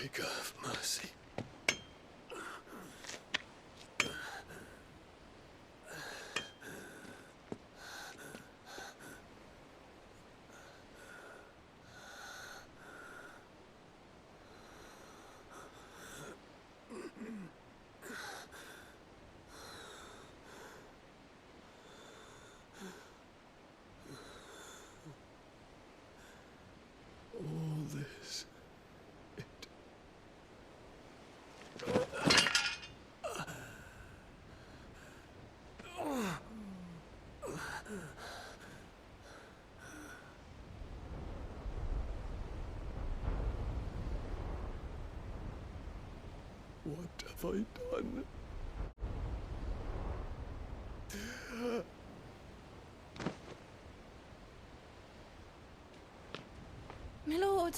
Vicar of mercy. All this, what have I done? My lord.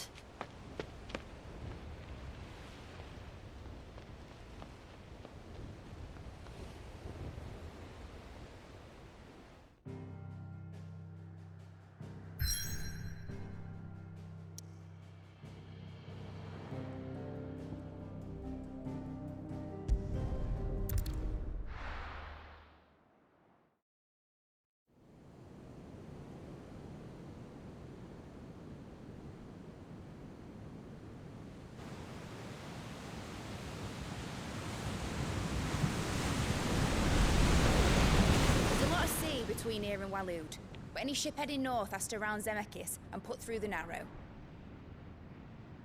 Between here and Waloed, but any ship heading north has to round Zemeckis and put through the Narrow.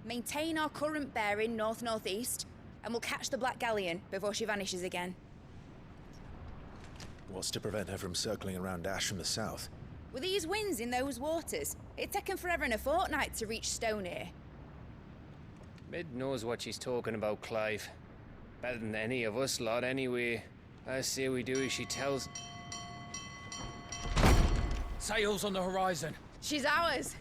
Maintain our current bearing north-northeast, and we'll catch the Black Galleon before she vanishes again. What's to prevent her from circling around Ash from the south? With these winds in those waters, it'd taken forever and a fortnight to reach Stonehenge. Mid knows what she's talking about, Clive. Better than any of us lot, anyway. I say we do as she tells. Sails on the horizon. She's ours.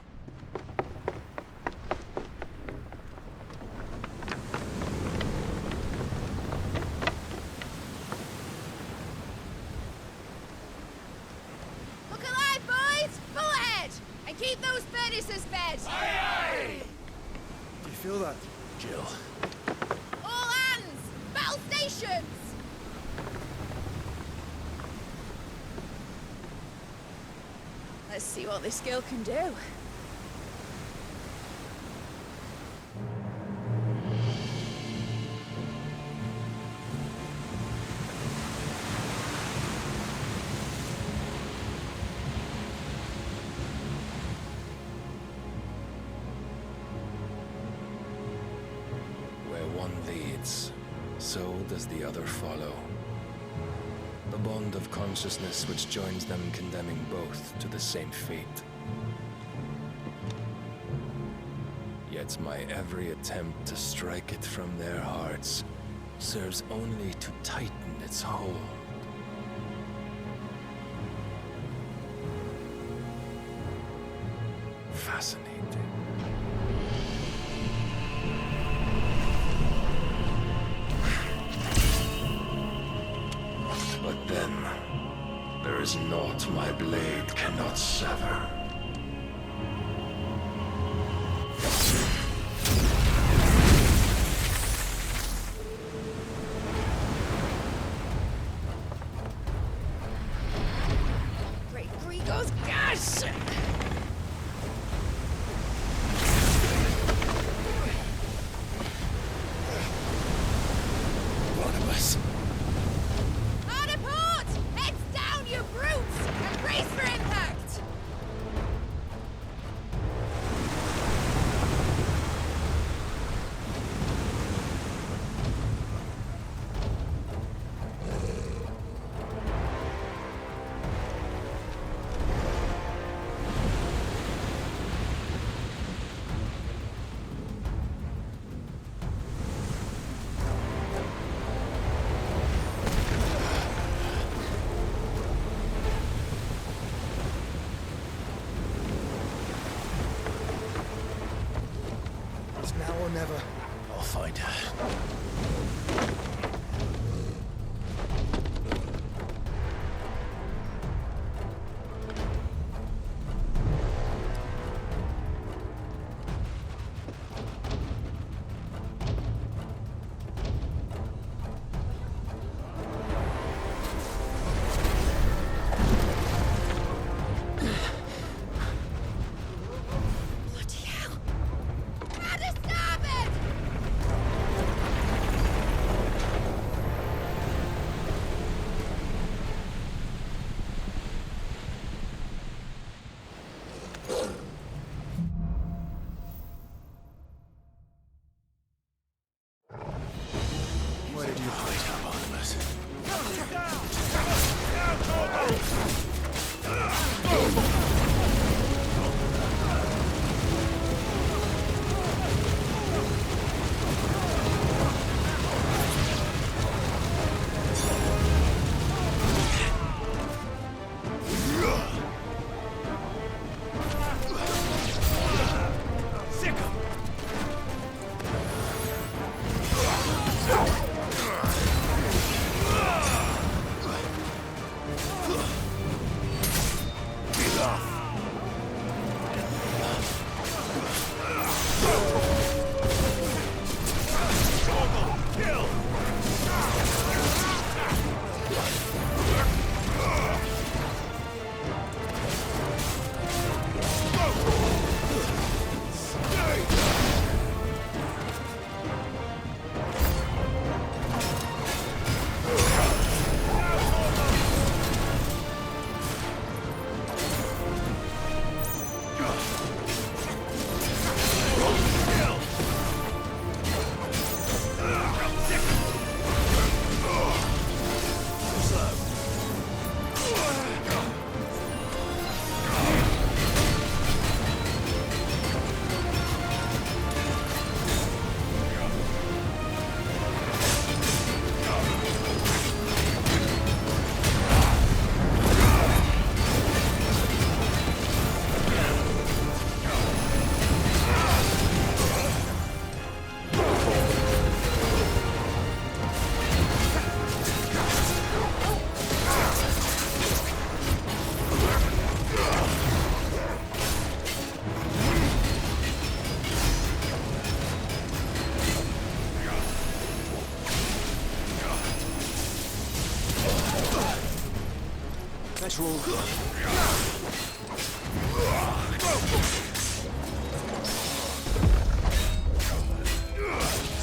Look alive, boys! Full ahead! And keep those furnaces fed! Aye, aye! Do you feel that, Jill? All hands! Battle stations! Let's see what this girl can do. Where one leads, so does the other follow. The bond of consciousness which joins them condemning both to the same fate. Yet my every attempt to strike it from their hearts serves only to tighten its hold. Fascinating. But then, there is naught my blade cannot sever. Great Grigos, gosh! Barnabás. Hard a port! Heads down, you brutes! And brace for impact! It's now or never. I'll find her. fool.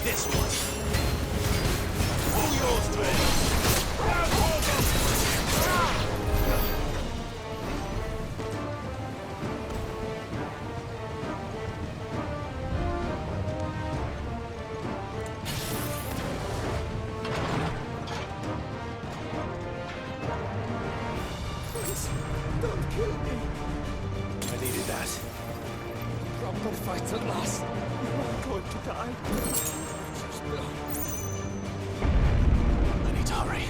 This one. All yours, man. Don't kill me. I needed that. Proper fight at last. You're not going to die. I need to hurry.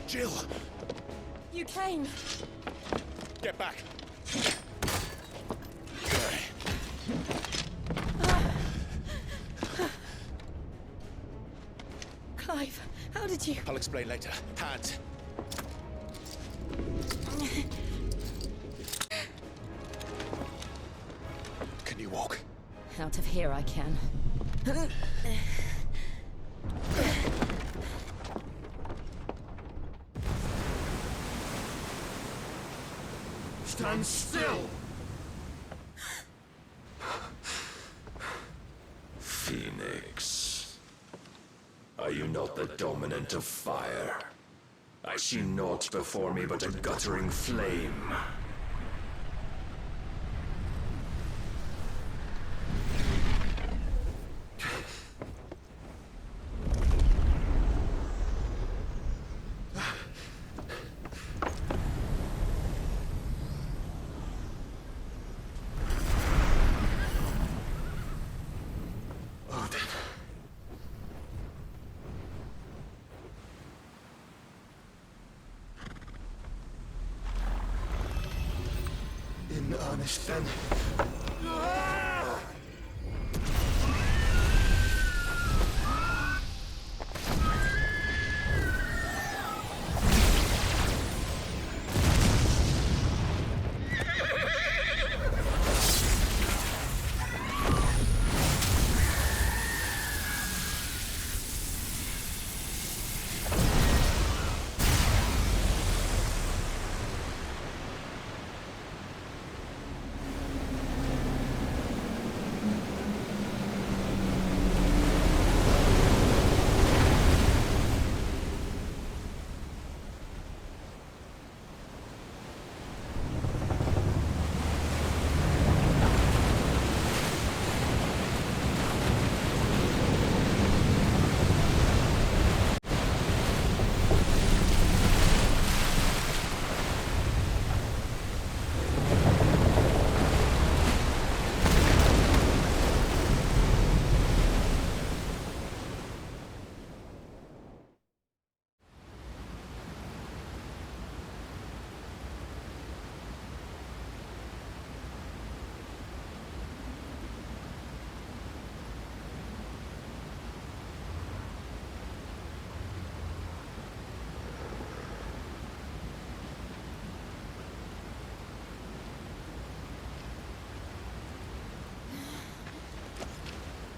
Jill! You came. Get back! Clive, how did you... I'll explain later. Hands. Can you walk? Out of here I can. Stand still! Phoenix. Are you not the dominant of fire? I see naught before me but a guttering flame. In earnest, then.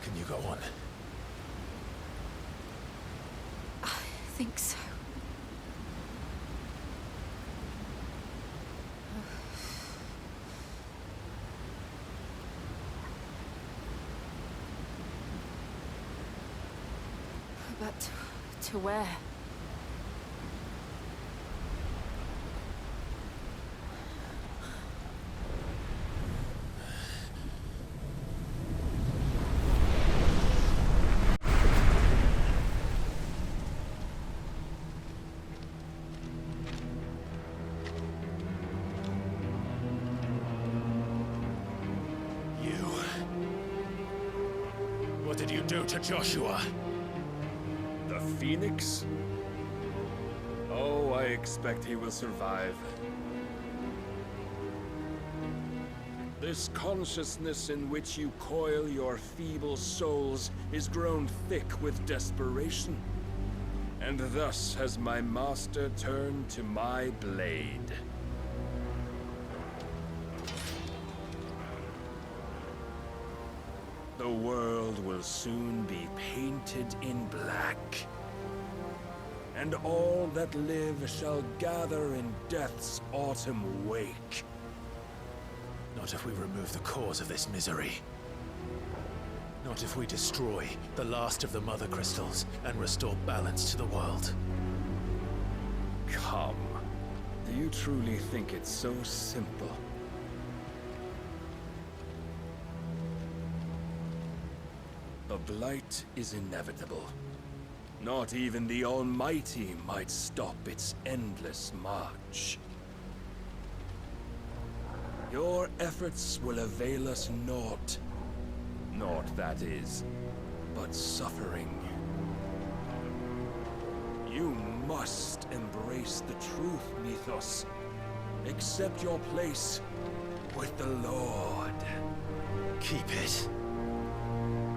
Can you go on? I think so. But to where? What did you do to Joshua? The Phoenix? Oh, I expect he will survive. This consciousness in which you coil your feeble souls is grown thick with desperation. And thus has my master turned to my blade. The world will soon be painted in black. And all that live shall gather in death's autumn wake. Not if we remove the cause of this misery. Not if we destroy the last of the Mother Crystals and restore balance to the world. Come. Do you truly think it's so simple? The blight is inevitable. Not even the Almighty might stop its endless march. Your efforts will avail us naught. Naught, that is, but suffering. You must embrace the truth, Mythos. Accept your place with the Lord. Keep it.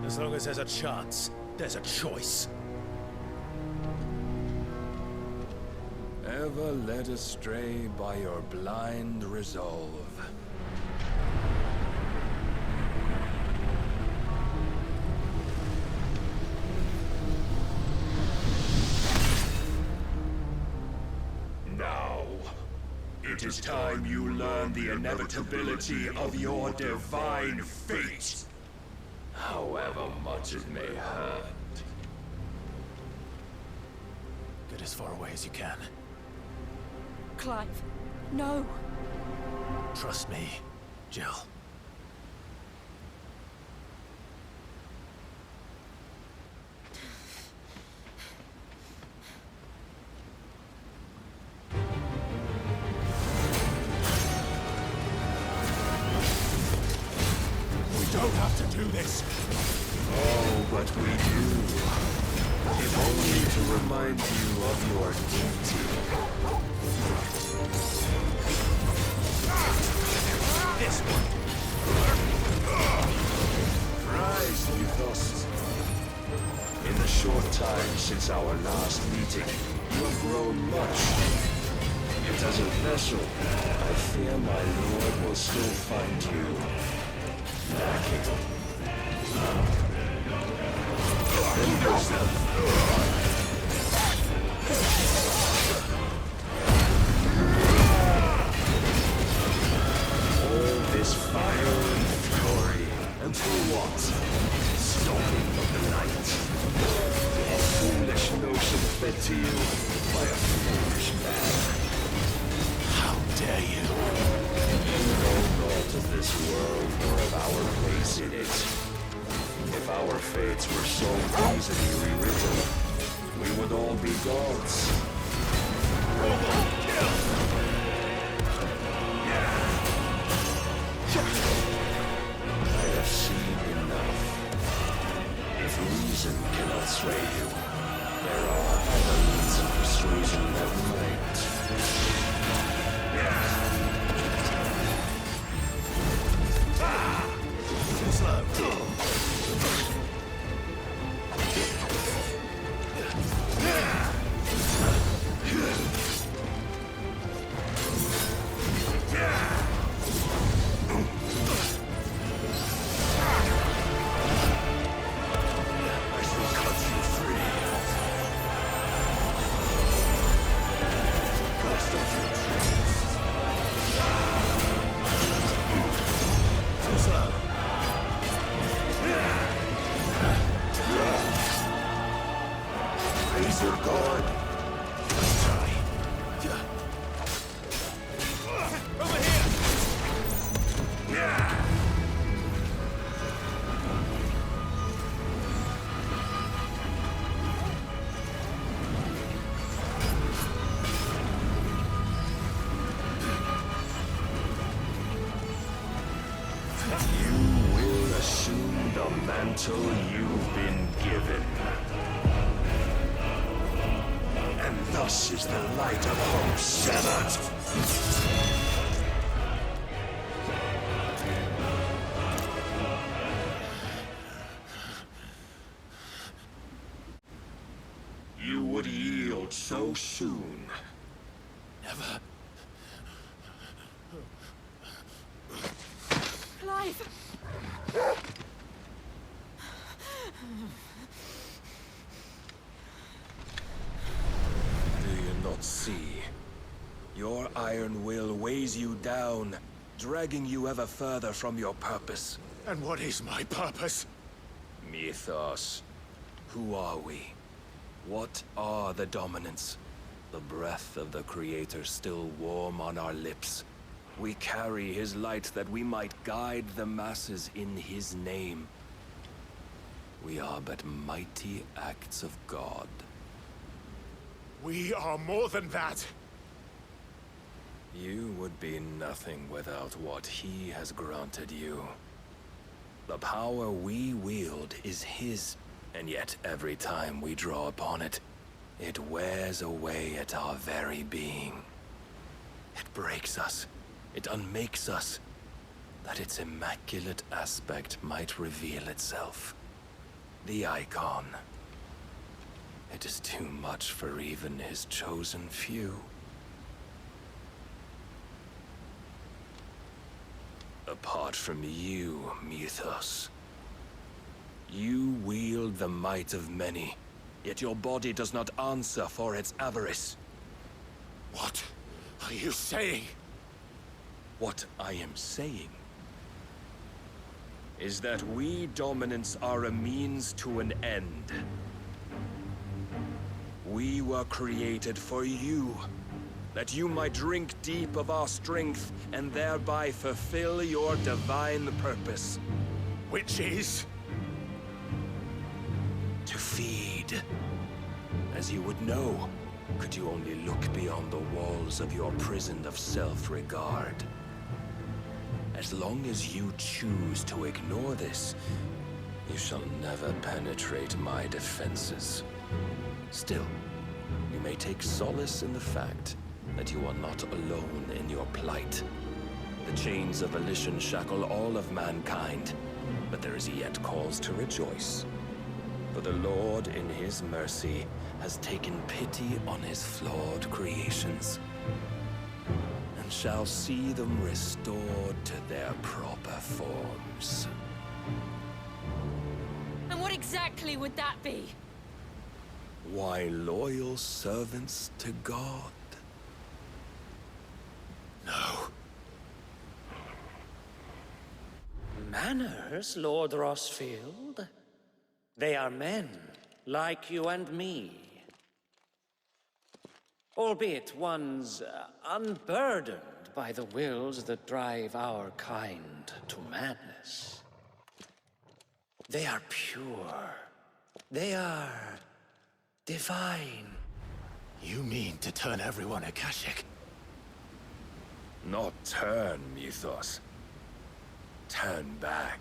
As long as there's a chance, there's a choice. Ever led astray by your blind resolve. Now, it is time you learn the inevitability of your divine fate. However much it may hurt. Get as far away as you can. Clive, no. Trust me, Jill. We don't have to do this. Oh, but we do. If only to remind you of your duty. This one. Rise, Mythos. In the short time since our last meeting, you have grown much. Yet as a vessel, I fear my lord will still find you lacking. All this fire and fury, and for what? Stalking of the night. A foolish notion fed to you by a foolish man. How dare you? You know naught of this world nor of our place in it. If our fates were so easily rewritten, we would all be gods. I have seen enough. If reason cannot sway you, there are other means of persuasion that might. Slow. Until you've been given. And thus is the light of hope severed. You would yield so soon. Never. Clive! iron will weighs you down, dragging you ever further from your purpose. And what is my purpose? Mythos. Who are we? What are the dominants? The breath of the Creator still warm on our lips. We carry his light that we might guide the masses in his name. We are but mighty acts of God. We are more than that. You would be nothing without what he has granted you. The power we wield is his, and yet every time we draw upon it, it wears away at our very being. It breaks us, it unmakes us, that its immaculate aspect might reveal itself. The icon. It is too much for even his chosen few. Apart from you, Mythos. You wield the might of many, yet your body does not answer for its avarice. What are you saying? What I am saying is that we dominants are a means to an end. We were created for you, that you might drink deep of our strength and thereby fulfill your divine purpose. Which is? To feed. As you would know, could you only look beyond the walls of your prison of self-regard. As long as you choose to ignore this, you shall never penetrate my defenses. Still, you may take solace in the fact that you are not alone in your plight. The chains of volition shackle all of mankind, but there is yet cause to rejoice. For the Lord, in his mercy, has taken pity on his flawed creations, and shall see them restored to their proper forms. And what exactly would that be? Why, loyal servants to God. No. Manners, Lord Rossfield? They are men, like you and me. Albeit ones unburdened by the wills that drive our kind to madness. They are pure. They are divine. You mean to turn everyone Akashic? Not turn, Mythos. Turn back.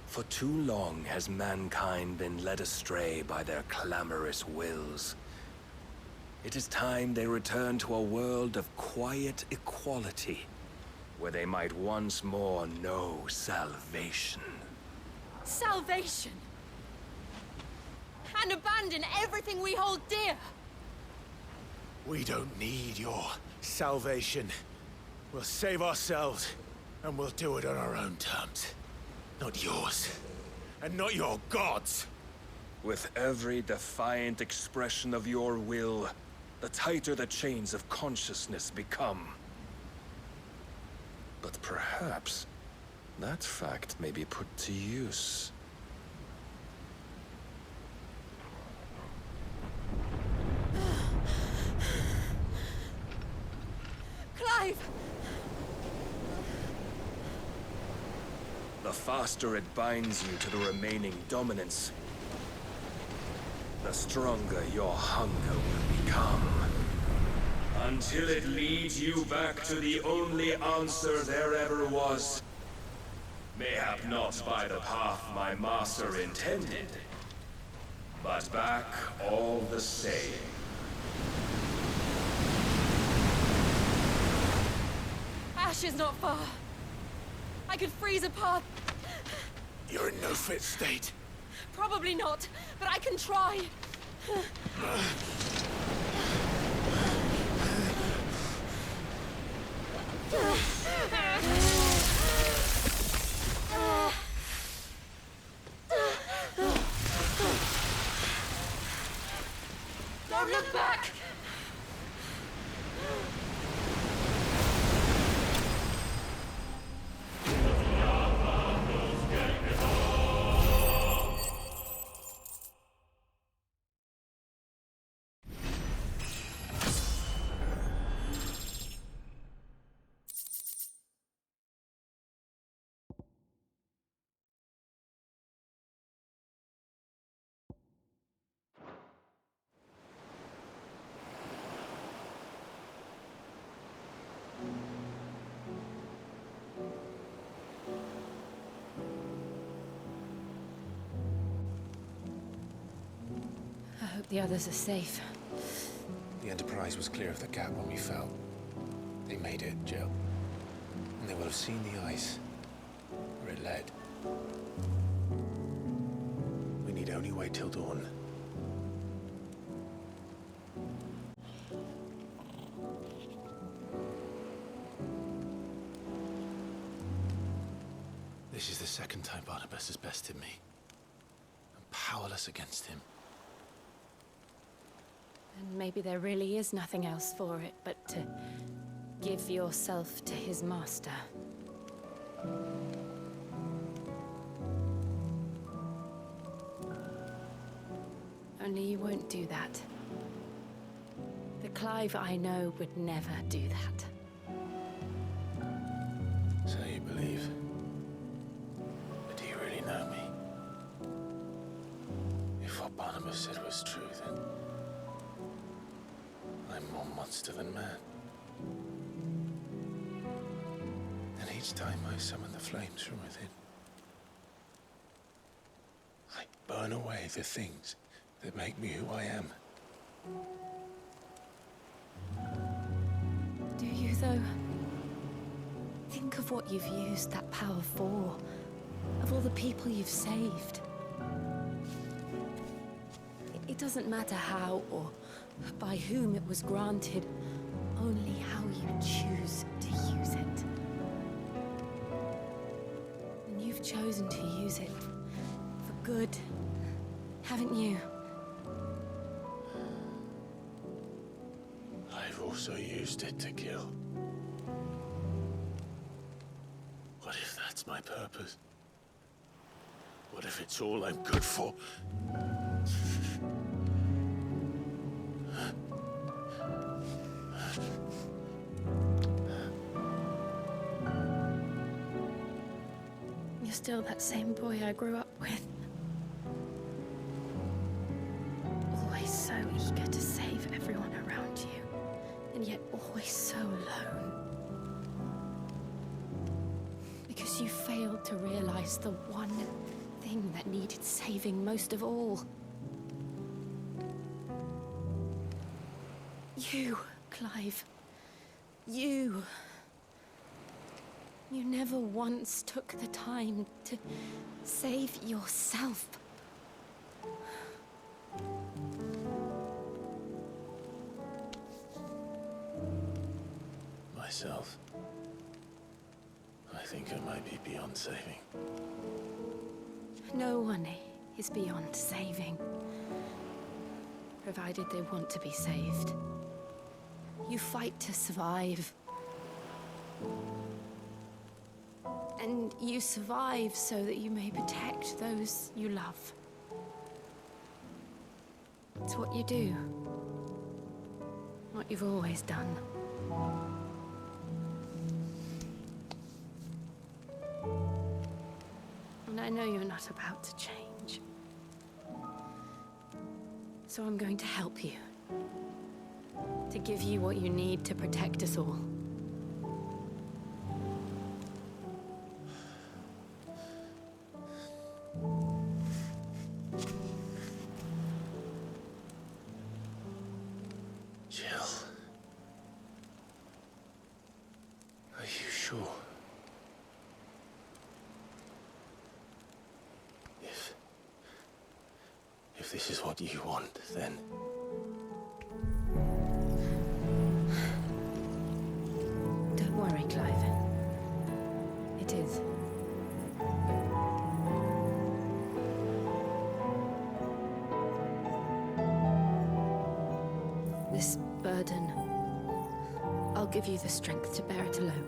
For too long has mankind been led astray by their clamorous wills. It is time they return to a world of quiet equality, where they might once more know salvation. Salvation! And abandon everything we hold dear! We don't need your salvation. We'll save ourselves, and we'll do it on our own terms. Not yours, and not your gods. With every defiant expression of your will, the tighter the chains of consciousness become. But perhaps that fact may be put to use. Clive! The faster it binds you to the remaining dominance, the stronger your hunger will become. Until it leads you back to the only answer there ever was. Mayhap not by the path my master intended, but back all the same. Ash is not far. I could freeze a path. You're in no fit state. Probably not, but I can try. Don't look back! the others are safe. The Enterprise was clear of the gap when we fell. They made it, Jill. And they will have seen the ice where it led. We need only wait till dawn. This is the second time Barnabás has bested me. I'm powerless against him. And maybe there really is nothing else for it but to give yourself to his master. Only you won't do that. The Clive I know would never do that. So you believe? But do you really know me? If what Barnabás said was true, then I'm more monster than man. And each time I summon the flames from within, I burn away the things that make me who I am. Do you, though? Think of what you've used that power for. Of all the people you've saved. It doesn't matter how or by whom it was granted, only how you choose to use it. And you've chosen to use it for good, haven't you? I've also used it to kill. What if that's my purpose? What if it's all I'm good for? You're still that same boy I grew up with. Always so eager to save everyone around you, and yet always so alone. Because you failed to realize the one thing that needed saving most of all. You, Clive. You. You never once took the time to save yourself. Myself? I think I might be beyond saving. No one is beyond saving, provided they want to be saved. You fight to survive. And you survive so that you may protect those you love. It's what you do. What you've always done. And I know you're not about to change. So I'm going to help you. To give you what you need to protect us all. Jill. Are you sure? If this is what you want, then... Don't worry, Clive. It is. This burden, I'll give you the strength to bear it alone.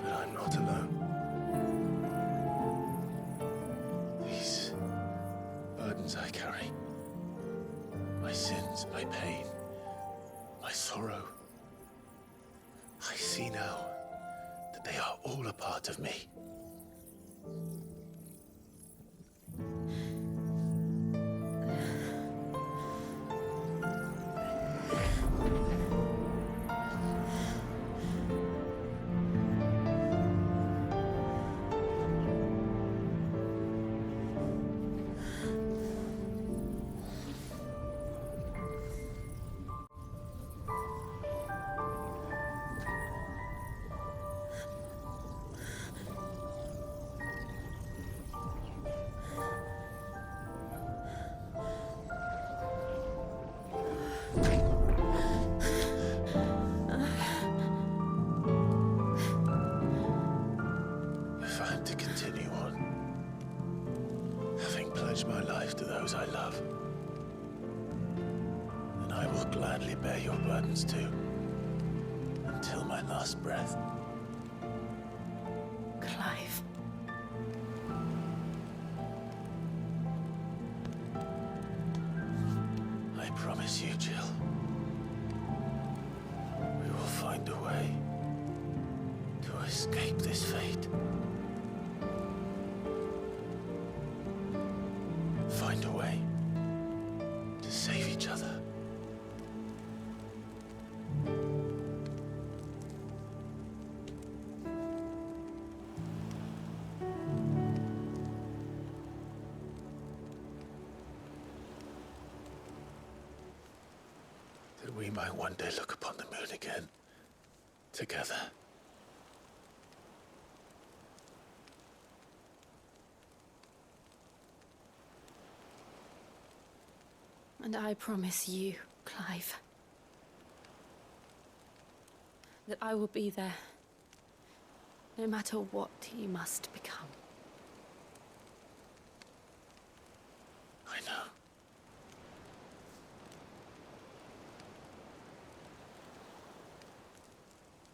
But I'm not alone. These burdens I carry, my sins, my pain, my sorrow, I see now that they are all a part of me. pledge my life to those I love, then I will gladly bear your burdens too, until my last breath. Clive. I promise you, Jill, we will find a way to escape this fate. Find a way to save each other. That we might one day look upon the moon again, together. And I promise you, Clive, that I will be there, no matter what you must become. I know.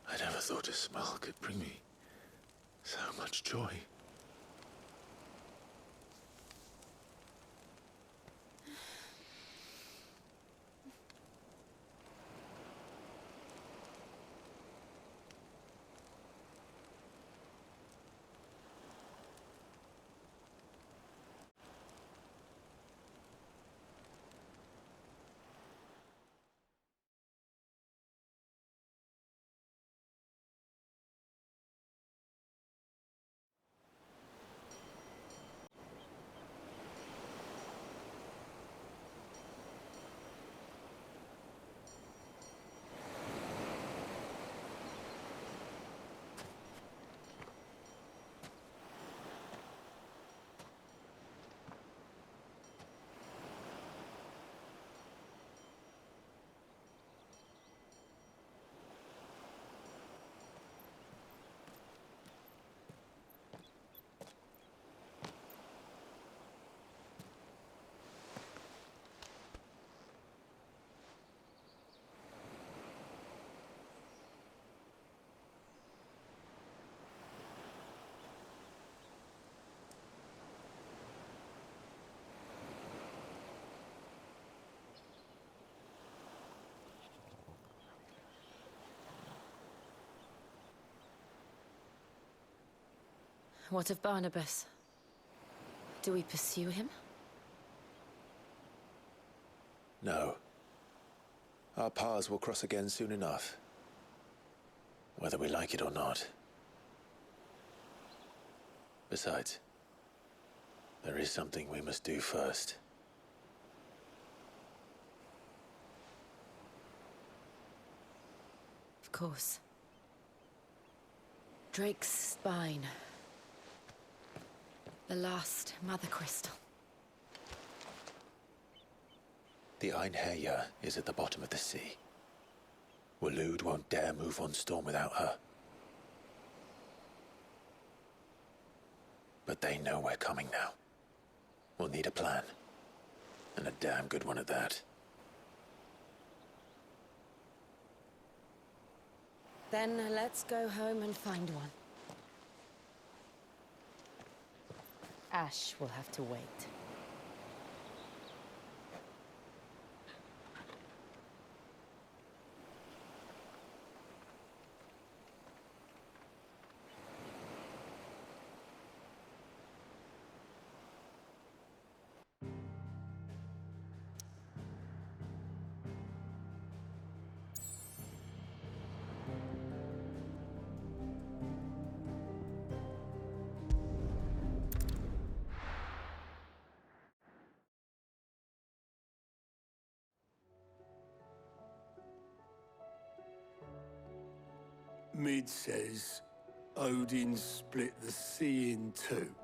I never thought a smile could bring me so much joy. What of Barnabas? Do we pursue him? No. Our paths will cross again soon enough, whether we like it or not. Besides, there is something we must do first. Of course. Drake's spine. The last Mother Crystal. The Einherjar is at the bottom of the sea. Waloed won't dare move on Storm without her. But they know we're coming now. We'll need a plan. And a damn good one at that. Then let's go home and find one. Ash will have to wait. Mid says Odin split the sea in two.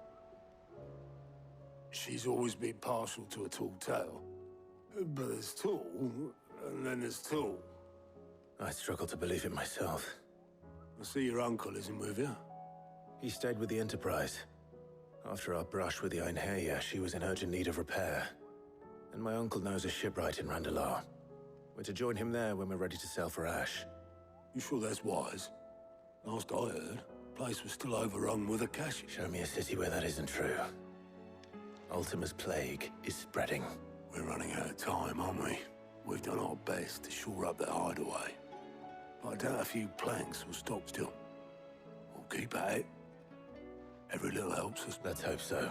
She's always been partial to a tall tale. But there's tall, and then there's tall. I struggle to believe it myself. I see your uncle isn't with you. He stayed with the Enterprise. After our brush with the Einherja, she was in urgent need of repair. And my uncle knows a shipwright in Randalar. We're to join him there when we're ready to sail for Ash. You sure that's wise? Last I heard, the place was still overrun with Akashi. Show me a city where that isn't true. Ultima's plague is spreading. We're running out of time, aren't we? We've done our best to shore up that hideaway. But I doubt a few planks will stop still. We'll keep at it. Every little helps us. Let's hope so.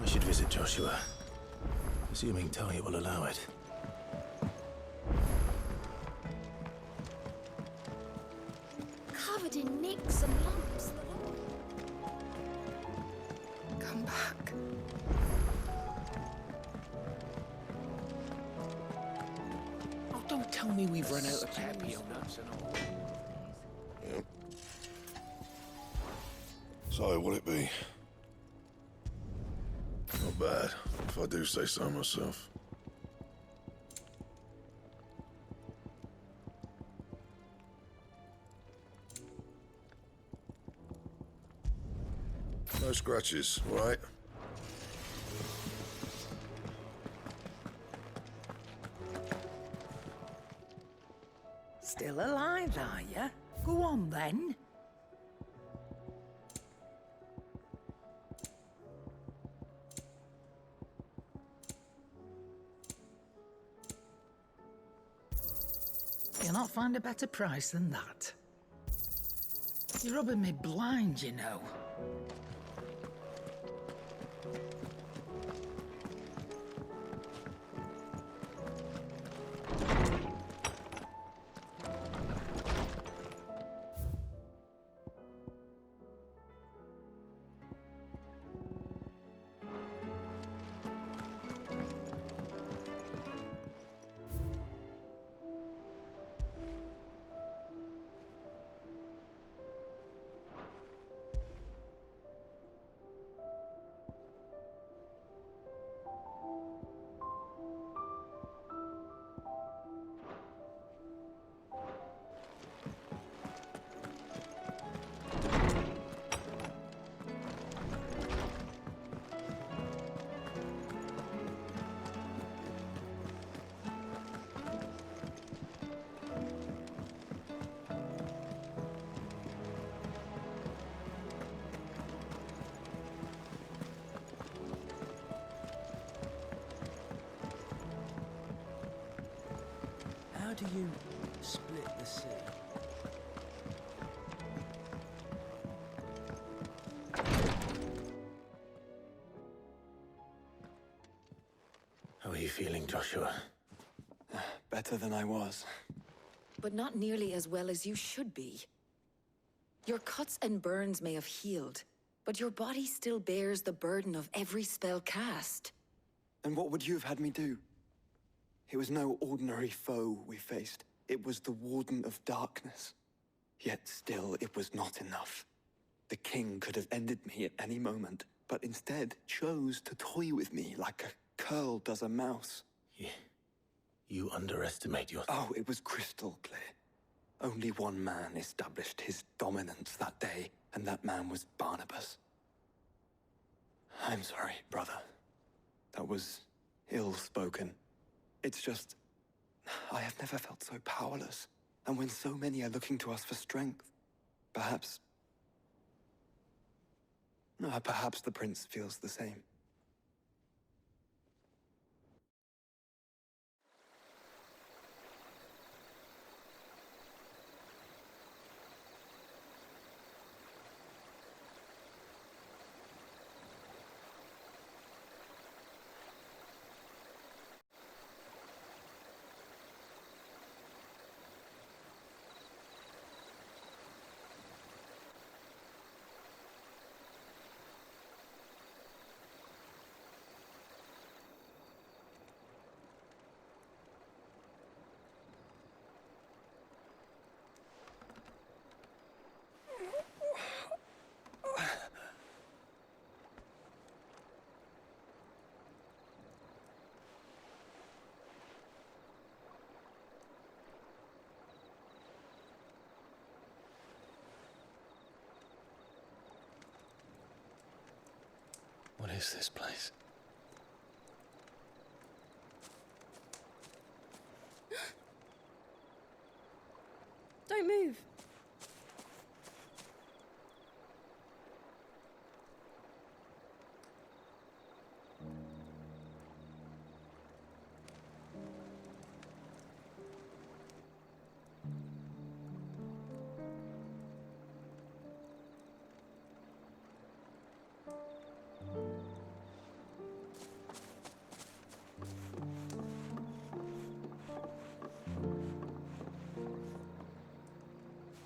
We should visit Joshua, assuming Talia will allow it. Covered in nicks and lumps. Come back. Oh, don't tell me we've run out of papillon nuts and all. Yep. So, will it be? Not bad, if I do say so myself. No scratches, right? Still alive, are you? Go on, then. You'll not find a better price than that. You're rubbing me blind, you know. How do you split the sea? How are you feeling, Joshua? Better than I was. But not nearly as well as you should be. Your cuts and burns may have healed, but your body still bears the burden of every spell cast. And what would you have had me do? It was no ordinary foe we faced. It was the Warden of Darkness. Yet still, it was not enough. The king could have ended me at any moment, but instead chose to toy with me like a curl does a mouse. Yeah. You underestimate your... Oh, it was crystal clear. Only one man established his dominance that day, and that man was Barnabás. I'm sorry, brother. That was ill-spoken. It's just... I have never felt so powerless. And when so many are looking to us for strength, perhaps... perhaps the prince feels the same. is this place? Don't move.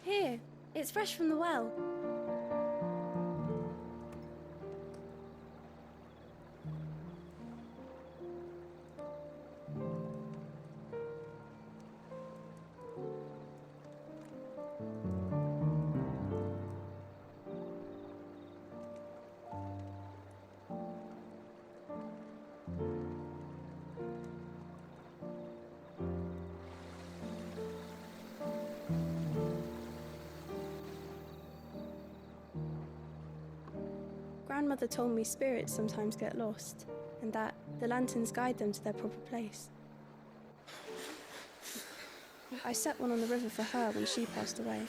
Here, it's fresh from the well. Grandmother told me spirits sometimes get lost, and that the lanterns guide them to their proper place. I set one on the river for her when she passed away.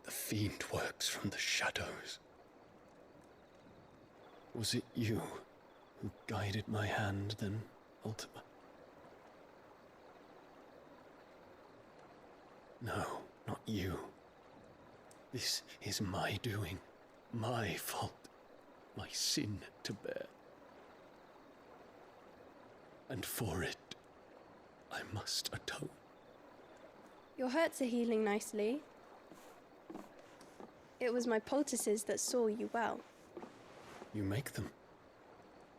The fiend works from the shadows. Was it you who guided my hand, then ultimately? No, not you. This is my doing, my fault, my sin to bear. And for it, I must atone. Your hurts are healing nicely. It was my poultices that saw you well. You make them?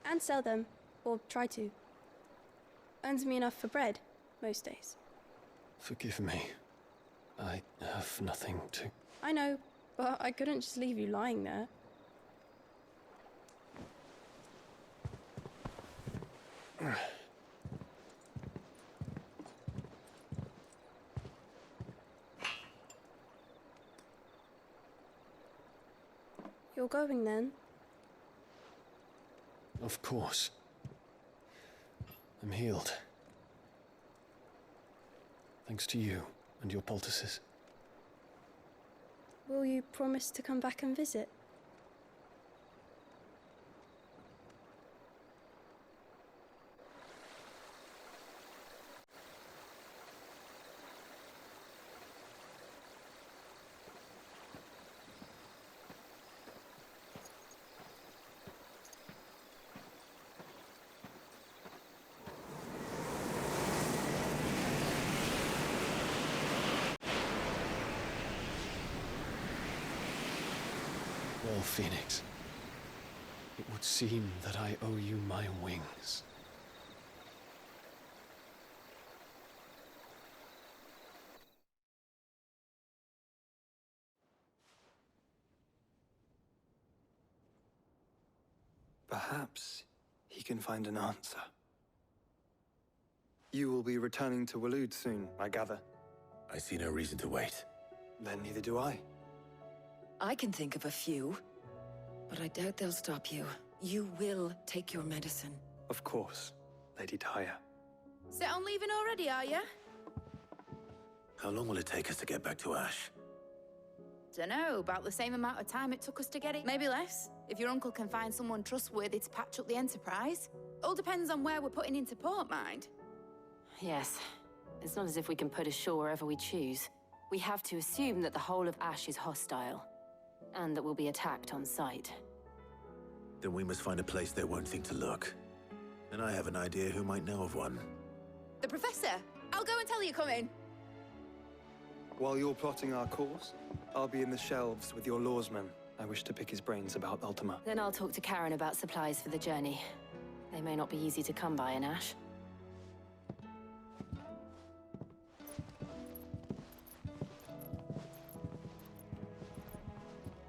And sell them, or try to. Earns me enough for bread, most days. Forgive me. I have nothing to... I know, but I couldn't just leave you lying there. You're going then? Of course. I'm healed. Thanks to you and your poultices. Will you promise to come back and visit? Well, Phoenix, it would seem that I owe you my wings. Perhaps he can find an answer. You will be returning to Waloed soon, I gather. I see no reason to wait. Then neither do I. I can think of a few, but I doubt they'll stop you. You will take your medicine. Of course, Lady Daya. Set on leaving already, are you? How long will it take us to get back to Ash? Dunno, about the same amount of time it took us to get it. Maybe less, if your uncle can find someone trustworthy to patch up the Enterprise. All depends on where we're putting into port, mind. Yes. It's not as if we can put ashore wherever we choose. We have to assume that the whole of Ash is hostile, and that we'll be attacked on sight. Then we must find a place they won't think to look. And I have an idea who might know of one. The Professor! I'll go and tell you come in. While you're plotting our course, I'll be in the shelves with your lawsmen. I wish to pick his brains about Ultima. Then I'll talk to Karen about supplies for the journey. They may not be easy to come by in Ash.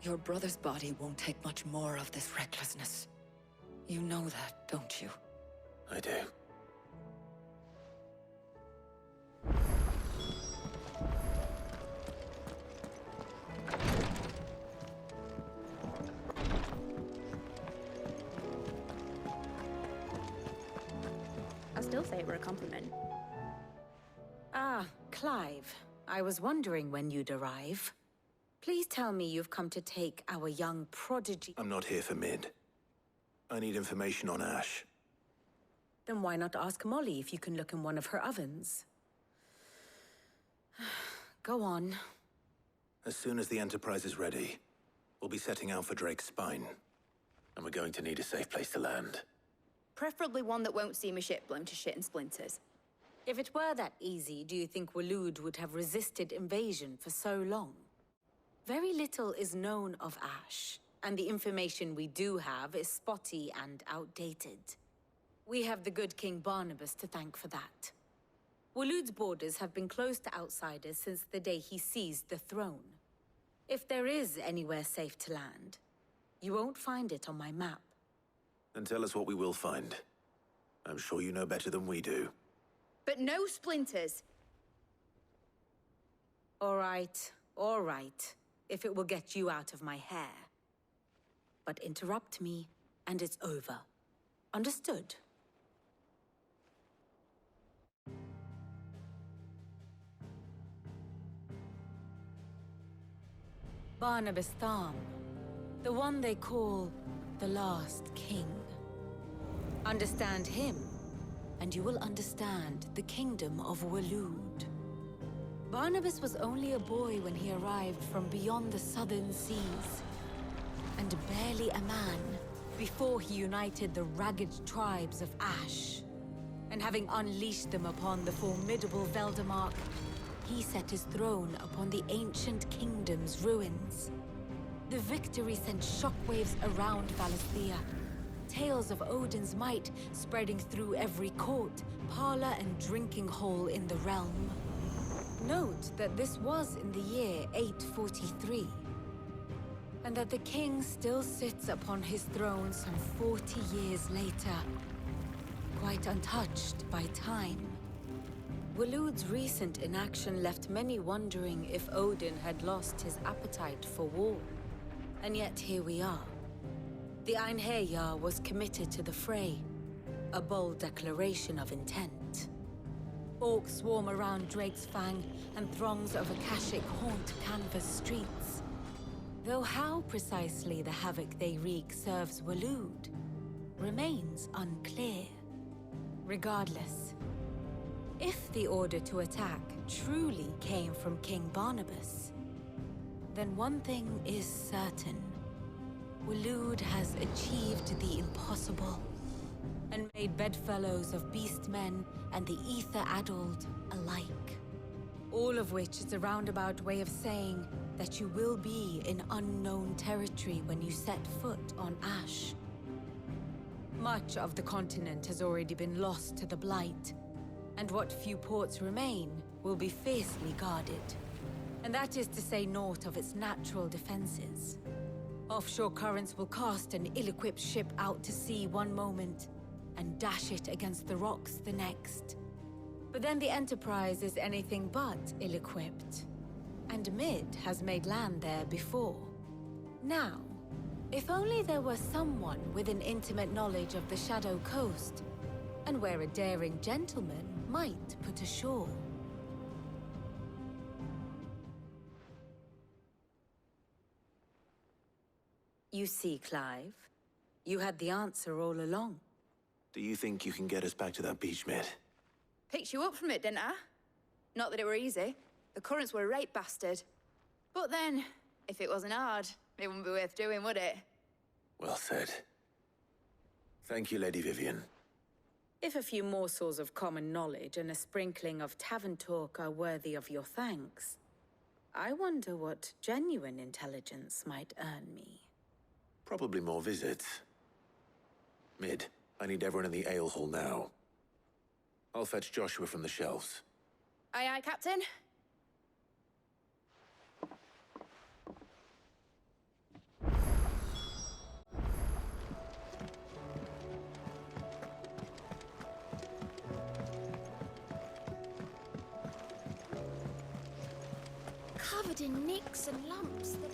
Your brother's body won't take much more of this recklessness. You know that, don't you? I do. I'll still say it were a compliment. Ah, Clive. I was wondering when you'd arrive. Please tell me you've come to take our young prodigy. I'm not here for Mid. I need information on Ash. Then why not ask Molly if you can look in one of her ovens? Go on. As soon as the Enterprise is ready, we'll be setting out for Drake's Spine. And we're going to need a safe place to land. Preferably one that won't see my ship blown to shit and splinters. If it were that easy, do you think Waloed would have resisted invasion for so long? Very little is known of Ash, and the information we do have is spotty and outdated. We have the good King Barnabás to thank for that. Waloed's borders have been closed to outsiders since the day he seized the throne. If there is anywhere safe to land, you won't find it on my map. Then tell us what we will find. I'm sure you know better than we do. But no splinters. All right. If it will get you out of my hair. But interrupt me, and it's over. Understood? Barnabás Tharm, the one they call the last king. Understand him, and you will understand the kingdom of Waloed. Barnabás was only a boy when he arrived from beyond the southern seas, and barely a man before he united the ragged tribes of Ash. And having unleashed them upon the formidable Veldamark, he set his throne upon the ancient kingdom's ruins. The victory sent shockwaves around Valisthea, tales of Odin's might spreading through every court, parlor, and drinking hole in the realm. Note that this was in the year 843, and that the king still sits upon his throne some 40 years later, quite untouched by time. Waloed's recent inaction left many wondering if Odin had lost his appetite for war. And yet here we are. The Einherjar was committed to the fray, a bold declaration of intent. Orcs swarm around Drake's Fang, and throngs of Akashic haunt Canvas streets. Though how precisely the havoc they wreak serves Waloed remains unclear. Regardless, if the order to attack truly came from King Barnabás, then one thing is certain. Waloed has achieved the impossible, and made bedfellows of beastmen and the ether-addled alike. All of which is a roundabout way of saying that you will be in unknown territory when you set foot on Ash. Much of the continent has already been lost to the Blight, and what few ports remain will be fiercely guarded. And that is to say naught of its natural defenses. Offshore currents will cast an ill-equipped ship out to sea one moment, and dash it against the rocks the next. But then the Enterprise is anything but ill-equipped. And Mid has made land there before. Now, if only there were someone with an intimate knowledge of the Shadow Coast, and where a daring gentleman might put ashore. You see, Clive, you had the answer all along. Do you think you can get us back to that beach, Mid? Picked you up from it, didn't I? Not that it were easy. The currents were a right bastard. But then, if it wasn't hard, it wouldn't be worth doing, would it? Well said. Thank you, Lady Vivian. If a few morsels of common knowledge and a sprinkling of tavern talk are worthy of your thanks, I wonder what genuine intelligence might earn me. Probably more visits. Mid, I need everyone in the ale hall now. I'll fetch Joshua from the shelves. Aye, aye, Captain. Covered in nicks and lumps that